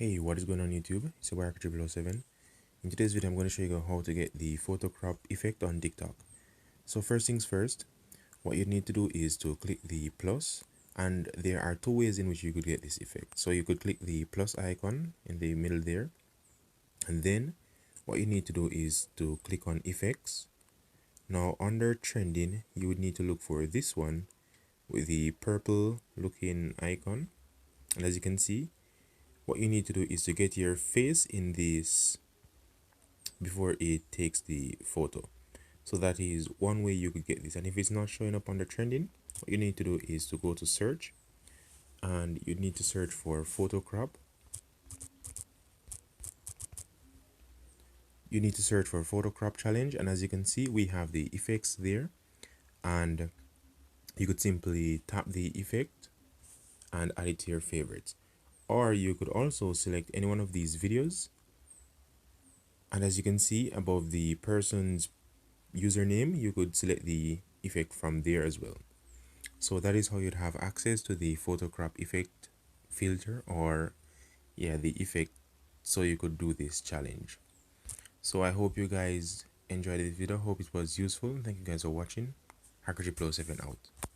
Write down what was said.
Hey, what is going on YouTube? It's your boy 7. In today's video, I'm going to show you how to get the photo crop effect on TikTok. So first things first, what you need to do is to click the plus, and there are two ways in which you could get this effect. So you could click the plus icon in the middle there, and then what you need to do is to click on effects. Now under trending, you would need to look for this one with the purple looking icon, and as you can see, what you need to do is to get your face in this before it takes the photo. So that is one way you could get this. And if it's not showing up on the trending, what you need to do is to go to search, and you need to search for photo crop. You need to search for photo crop challenge, and as you can see, we have the effects there, and you could simply tap the effect and add it to your favorites. Or you could also select any one of these videos, and as you can see above the person's username, you could select the effect from there as well. So that is how you'd have access to the photo crop effect filter, or the effect, so you could do this challenge. So I hope you guys enjoyed this video. Hope it was useful. Thank you guys for watching. Hacker 7 out.